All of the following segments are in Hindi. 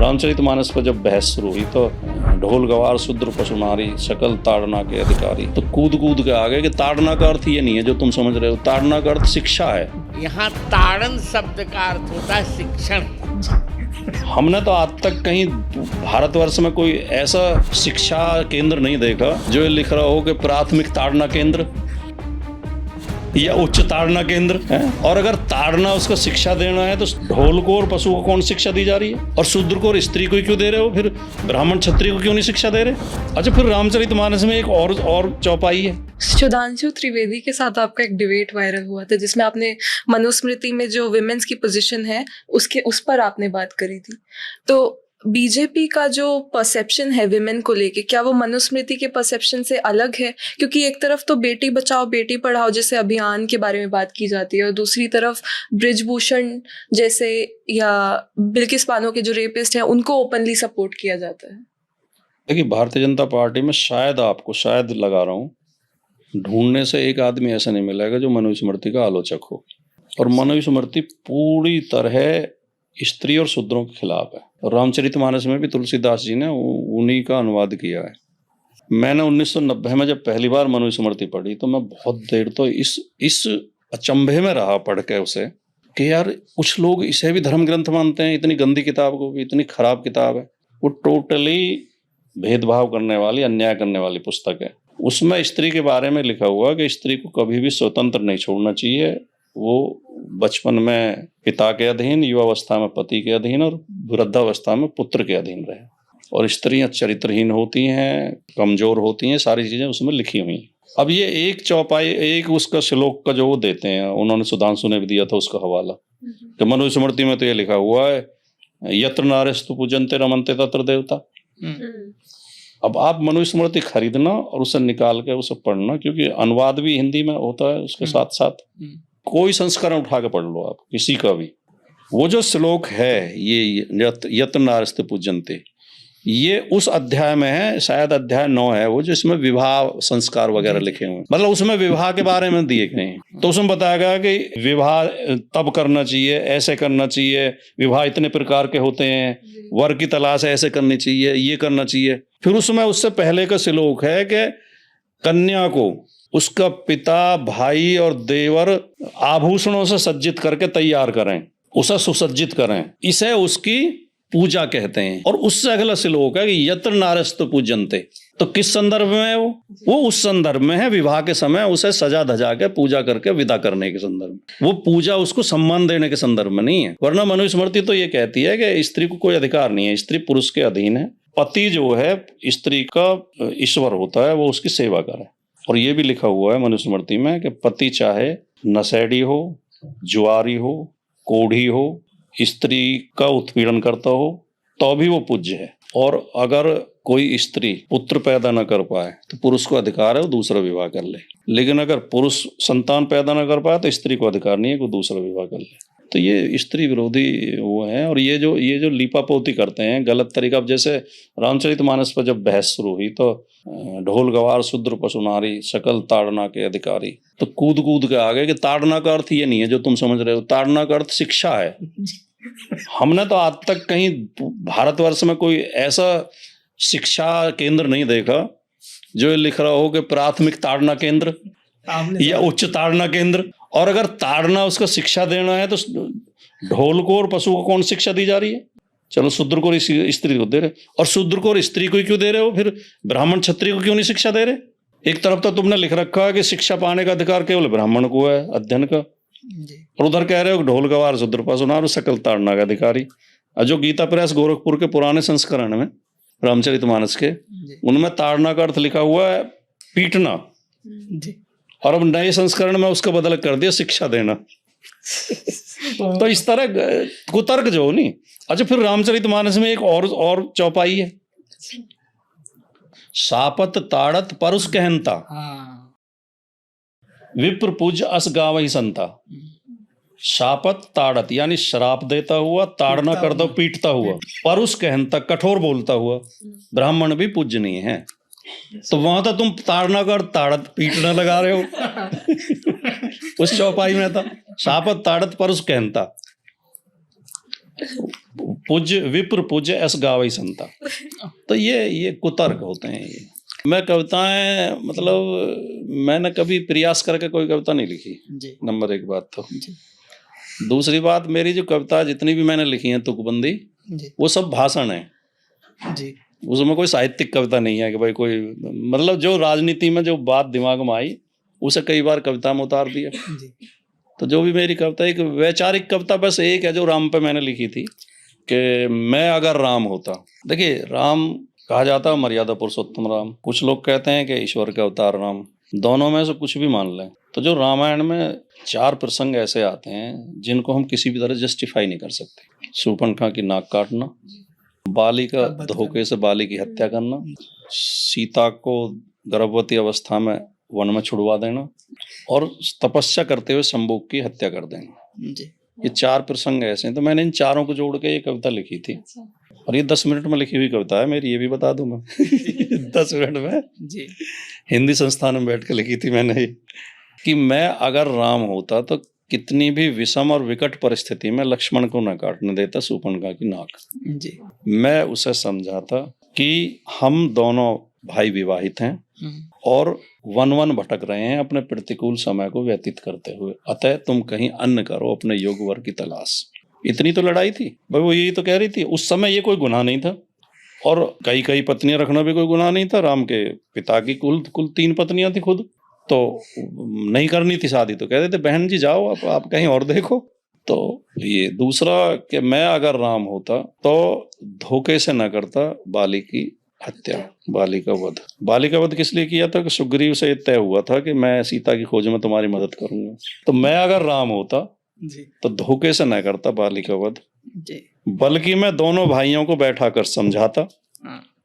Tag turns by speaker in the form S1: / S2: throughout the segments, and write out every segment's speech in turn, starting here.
S1: रामचरितमानस पर जब बहस शुरू हुई तो ढोल गवार शूद्र पशु नारी सकल ताड़ना के अधिकारी, तो कूद कूद के आ गए कि ताड़ना का अर्थ ये नहीं है जो तुम समझ रहे हो, ताड़ना का अर्थ शिक्षा है।
S2: यहाँ ताड़न शब्द का अर्थ होता है शिक्षण।
S1: हमने तो आज तक कहीं भारतवर्ष में कोई ऐसा शिक्षा केंद्र नहीं देखा जो ये लिख रहा हो कि प्राथमिक ताड़ना केंद्र या उच्च ताड़ना केंद्र है। और अगर ताड़ना उसको शिक्षा देना है तो ढोल को और पशु को कौन शिक्षा दी जा रही है, और शूद्र को और स्त्री को क्यों दे रहे हो, फिर ब्राह्मण क्षत्रिय को क्यों नहीं शिक्षा दे रहे। अच्छा, फिर रामचरितमानस में एक और चौपाई है।
S3: सुधांशु त्रिवेदी के साथ आपका एक डिबेट वायरल हुआ था जिसमें आपने मनुस्मृति में जो विमेंस की पोजीशन है उस पर आपने बात करी थी। तो बीजेपी का जो परसेप्शन है विमेन को लेके, क्या वो मनुस्मृति के परसेप्शन से अलग है? क्योंकि एक तरफ तो बेटी बचाओ बेटी पढ़ाओ जैसे अभियान के बारे में बात की जाती है, और दूसरी तरफ ब्रिजभूषण जैसे या बिल्किस बानो के जो रेपिस्ट हैं उनको ओपनली सपोर्ट किया जाता है।
S1: देखिए, भारतीय जनता पार्टी में शायद लगा रहा हूँ, ढूंढने से एक आदमी ऐसा नहीं मिलेगा जो मनुस्मृति का आलोचक हो। और मनुस्मृति पूरी तरह स्त्री और शूद्रों के खिलाफ है। और रामचरितमानस में भी तुलसीदास जी ने उन्हीं का अनुवाद किया है। मैंने 1990 में जब पहली बार मनुस्मृति पढ़ी तो मैं बहुत देर तो इस अचंभे में रहा पढ़ के उसे कि यार कुछ लोग इसे भी धर्म ग्रंथ मानते हैं, इतनी गंदी किताब को भी, इतनी खराब किताब है। वो टोटली भेदभाव करने वाली, अन्याय करने वाली पुस्तक है। उसमें स्त्री के बारे में लिखा हुआ कि स्त्री को कभी भी स्वतंत्र नहीं छोड़ना चाहिए, वो बचपन में पिता के अधीन, युवावस्था में पति के अधीन और वृद्धावस्था में पुत्र के अधीन रहे। और स्त्रियां चरित्रहीन होती हैं, कमजोर होती हैं, सारी चीजें उसमें लिखी हुई हैं। अब ये एक चौपाई, एक उसका श्लोक का जो वो देते हैं, उन्होंने सुधांशु ने भी दिया था उसका हवाला, तो मनुस्मृति में तो ये लिखा हुआ है यत्र नार्यस्तु पूजन्ते रमन्ते तत्र देवता। अब आप मनुस्मृति खरीदना और उसे निकाल के उसे पढ़ना, क्योंकि अनुवाद भी हिंदी में होता है उसके साथ साथ, कोई संस्करण उठा के पढ़ लो आप किसी का भी। वो जो श्लोक है ये यत्र नार्यस्तु पूजन्ते, ये उस अध्याय में है, शायद अध्याय 9 है वो, जो इसमें विवाह संस्कार वगैरह लिखे हुए हैं, मतलब उसमें विवाह के बारे में दिए गए हैं। तो उसमें बताया गया कि विवाह तब करना चाहिए, ऐसे करना चाहिए, विवाह इतने प्रकार के होते हैं, वर की तलाश ऐसे करनी चाहिए, ये करना चाहिए। फिर उसमें उससे पहले का श्लोक है कि कन्या को उसका पिता, भाई और देवर आभूषणों से सज्जित करके तैयार करें, उसे सुसज्जित करें, इसे उसकी पूजा कहते हैं। और उससे अगला श्लोक है कि यत्र नार्यस्तु पूजन्ते, तो किस संदर्भ में है वो उस संदर्भ में है विवाह के समय उसे सजा धजा के पूजा करके विदा करने के संदर्भ में। वो पूजा उसको सम्मान देने के संदर्भ में नहीं है। वरना मनुस्मृति तो ये कहती है कि स्त्री को कोई अधिकार नहीं है, स्त्री पुरुष के अधीन है, पति जो है स्त्री का ईश्वर होता है, वो उसकी सेवा करे। और ये भी लिखा हुआ है मनुस्मृति में कि पति चाहे नशेड़ी हो, जुआरी हो, कोढ़ी हो, स्त्री का उत्पीड़न करता हो तो भी वो पूज्य है। और अगर कोई स्त्री पुत्र पैदा न कर पाए तो पुरुष को अधिकार है वो दूसरा विवाह कर ले, लेकिन अगर पुरुष संतान पैदा न कर पाए तो स्त्री को अधिकार नहीं है कि दूसरा विवाह कर ले। तो ये स्त्री विरोधी वो है। और ये जो लीपापोती करते हैं गलत तरीका। अब जैसे रामचरितमानस पर जब बहस शुरू हुई तो ढोल गवार शूद्र पशु नारी सकल ताड़ना के अधिकारी, तो कूद कूद के आ गए कि ताड़ना का अर्थ ये नहीं है जो तुम समझ रहे हो, ताड़ना का अर्थ शिक्षा है। हमने तो आज तक कहीं भारतवर्ष में कोई ऐसा शिक्षा केंद्र नहीं देखा जो ये लिख रहा हो कि प्राथमिक ताड़ना केंद्र या उच्च ताड़ना केंद्र। और अगर ताड़ना उसको शिक्षा देना है तो ढोल को और पशु को कौन शिक्षा दी जा रही है? चलो शूद्र को और स्त्री को दे रहे, और शूद्र को और स्त्री को क्यों दे रहे हो, फिर ब्राह्मण क्षत्रिय को क्यों नहीं शिक्षा दे रहे? एक तरफ तो तुमने लिख रखा है कि शिक्षा पाने का अधिकार केवल ब्राह्मण को है, अध्ययन का, और उधर कह रहे हो ढोल गवार शूद्र पशु नारी सकल ताड़ना का अधिकारी। और जो गीता प्रेस गोरखपुर के पुराने संस्करण में रामचरितमानस के, उनमें ताड़ना का अर्थ लिखा हुआ है पीटना, और अब नए संस्करण में उसका बदल कर दिया शिक्षा देना। तो इस तरह कुतर्क जो नहीं। अच्छा, फिर रामचरितमानस में एक और चौपाई है, सापत ताड़त परुष कहनता विप्र पूज अस गावहि संता। शापत ताड़त यानी श्राप देता हुआ, ताड़ना करता पीटता हुआ, परुष कहनता कठोर बोलता हुआ ब्राह्मण भी पूजनीय है। तो वहां तो तुम ताड़ना कर ताड़त पीटना लगा रहे हो। उस चौपाई में था शापत ताड़त परुष कहनता, पूज्य विप्र पूज्य एस गावई संता। तो ये कुतर्क होते हैं। ये मैं कविताएं मतलब मैंने कभी प्रयास करके कोई कविता नहीं लिखी
S4: जी
S1: नंबर एक बात। तो
S4: जी
S1: दूसरी बात, मेरी जो कविता जितनी भी मैंने लिखी है तुकबंदी,
S4: जी
S1: वो सब भाषण है।
S4: जी
S1: उसमें कोई साहित्यिक कविता नहीं है कि भाई कोई मतलब जो राजनीति में जो बात दिमाग में आई उसे कई बार कविता में उतार दिया।
S4: जी
S1: तो जो भी मेरी कविता, एक वैचारिक कविता बस एक है जो राम पे मैंने लिखी थी कि मैं अगर राम होता। देखिए, राम कहा जाता है मर्यादा पुरुषोत्तम राम, कुछ लोग कहते हैं कि ईश्वर का अवतार राम, दोनों में से कुछ भी मान लें। तो जो रामायण में 4 प्रसंग ऐसे आते हैं जिनको हम किसी भी तरह जस्टिफाई नहीं कर सकते। शूर्पणखा की नाक काटना, बाली का धोखे से बाली की हत्या करना, सीता को गर्भवती अवस्था में वन में छुड़वा देना और तपस्या करते हुए शंभुक की हत्या कर देना।
S4: जी
S1: ये 4 प्रसंग ऐसे हैं। तो मैंने इन चारों को जोड़ के ये कविता लिखी थी और ये 10 मिनट में लिखी हुई कविता है मेरी, ये भी बता दूं मैं। 10 मिनट में
S4: जी
S1: हिंदी संस्थान में बैठ के लिखी थी मैंने ये, कि मैं अगर राम होता तो कितनी भी विषम और विकट परिस्थिति में लक्ष्मण को न काटने देता शूर्पणखा की नाक।
S4: जी
S1: मैं उसे समझाता कि हम दोनों भाई विवाहित हैं और वन वन भटक रहे हैं अपने प्रतिकूल समय को व्यतीत करते हुए, अतः तुम कहीं अन्य करो अपने योग वर की तलाश। इतनी तो लड़ाई थी भाई, वो यही तो कह रही थी। उस समय ये कोई गुनाह नहीं था और कई पत्नियां रखना भी कोई गुनाह नहीं था। राम के पिता की कुल 3 पत्नियां थी खुद, तो नहीं करनी थी शादी तो कहते थे बहन जी जाओ आप कहीं और देखो। तो ये दूसरा कि मैं अगर राम होता तो धोखे से न करता बाली की हत्या, बाली का वध। बाली का वध किस लिए किया था कि सुग्रीव से तय हुआ था कि मैं सीता की खोज में तुम्हारी मदद करूंगा। तो मैं अगर राम होता
S4: जी
S1: तो धोखे से न करता बाली का वध,
S4: जी
S1: बल्कि मैं दोनों भाइयों को बैठाकर समझाता,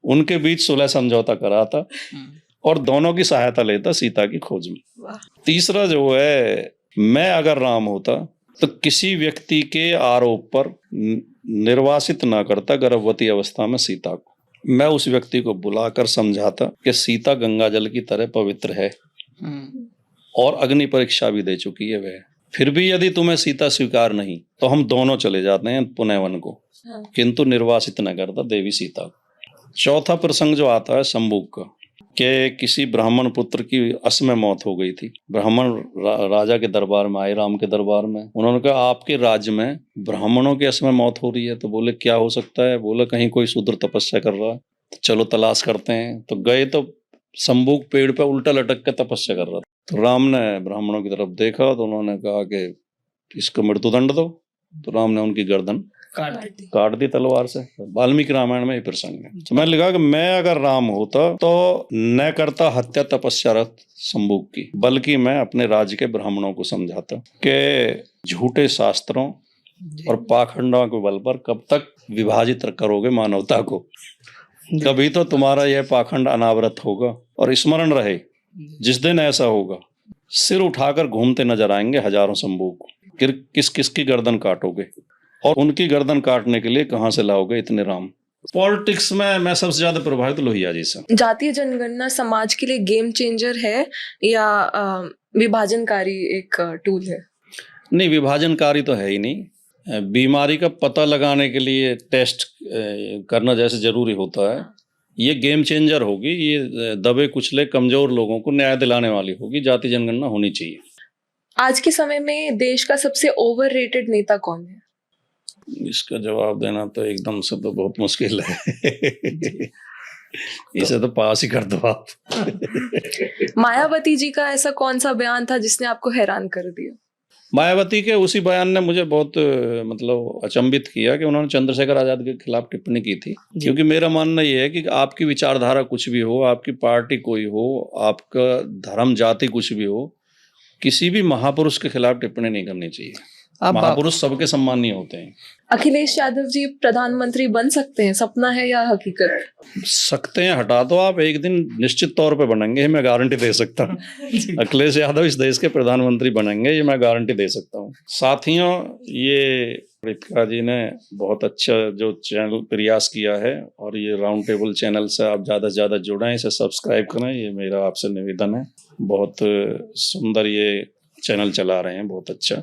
S1: उनके बीच सुलह समझौता कराता और दोनों की सहायता लेता सीता की खोज में। तीसरा जो है, मैं अगर राम होता तो किसी व्यक्ति के आरोप पर निर्वासित ना करता गर्भवती अवस्था में सीता को। मैं उस व्यक्ति को बुलाकर समझाता कि सीता गंगा जल की तरह पवित्र है और अग्नि परीक्षा भी दे चुकी है वह, फिर भी यदि तुम्हें सीता स्वीकार नहीं तो हम दोनों चले जाते हैं पुनः वन को, किंतु निर्वासित न करता देवी सीता को। चौथा प्रसंग जो आता है शंभुक का, कि किसी ब्राह्मण पुत्र की असमय मौत हो गई थी। ब्राह्मण राजा के दरबार में आए, राम के दरबार में। उन्होंने कहा आपके राज्य में ब्राह्मणों की असमय मौत हो रही है। तो बोले क्या हो सकता है? बोले कहीं कोई शूद्र तपस्या कर रहा है, तो चलो तलाश करते हैं। तो गए तो शंभुक पेड़ पे उल्टा लटक के तपस्या कर रहा था। तो राम ने ब्राह्मणों की तरफ देखा तो उन्होंने कहा कि इसको मृत्युदंड दो। तो राम ने उनकी गर्दन काट दी तलवार से। वाल्मीकि रामायण में ये प्रसंग है। तो मैंने लिखा कि मैं अगर राम होता तो न करता हत्या तपस्यारत शंभुक की, बल्कि मैं अपने राज्य के ब्राह्मणों को समझाता कि झूठे शास्त्रों और पाखंडों के बल पर कब तक विभाजित करोगे मानवता को, कभी तो तुम्हारा यह पाखंड अनावरत होगा। और स्मरण रहे जिस दिन ऐसा होगा सिर उठाकर घूमते नजर आएंगे हजारों शंभुक, किस किस की गर्दन काटोगे और उनकी गर्दन काटने के लिए कहां से लाओगे इतने राम। पॉलिटिक्स में मैं सबसे ज्यादा प्रभावित लोहिया जी से।
S3: जातीय जनगणना समाज के लिए गेम चेंजर है या विभाजनकारी एक टूल है?
S1: नहीं, विभाजनकारी तो है ही नहीं। बीमारी का पता लगाने के लिए टेस्ट करना जैसे जरूरी होता है, ये गेम चेंजर होगी। ये दबे कुचले कमजोर लोगों को न्याय दिलाने वाली होगी। जातीय जनगणना होनी चाहिए। आज
S3: के समय में देश का सबसे ओवररेटेड नेता कौन है?
S1: इसका जवाब देना तो एकदम से तो बहुत मुश्किल है। इसे तो पास ही कर दो आप।
S3: मायावती जी का ऐसा कौन सा बयान था जिसने आपको हैरान कर दिया?
S1: मायावती के उसी बयान ने मुझे बहुत मतलब अचंभित किया कि उन्होंने चंद्रशेखर आजाद के खिलाफ टिप्पणी की थी। क्योंकि मेरा मानना यह है कि आपकी विचारधारा कुछ भी हो, आपकी पार्टी कोई हो, आपका धर्म जाति कुछ भी हो, किसी भी महापुरुष के खिलाफ टिप्पणी नहीं करनी चाहिए। महापुरुष सबके सम्मानीय होते हैं।
S3: अखिलेश यादव जी प्रधानमंत्री बन सकते हैं, सपना है या हकीकत? सकते
S1: हैं, हटा दो आप, एक दिन निश्चित तौर पे बनेंगे, मैं गारंटी दे सकता हूँ। अखिलेश यादव इस देश के प्रधानमंत्री बनेंगे, ये मैं गारंटी दे सकता हूँ। साथियों, ये रितिका जी ने बहुत अच्छा जो चैनल प्रयास किया है और ये राउंड टेबल चैनल से आप ज़्यादा से ज़्यादा जुड़ें, इसे सब्सक्राइब करें, ये मेरा आपसे निवेदन है। बहुत सुंदर ये चैनल चला रहे हैं, बहुत अच्छा।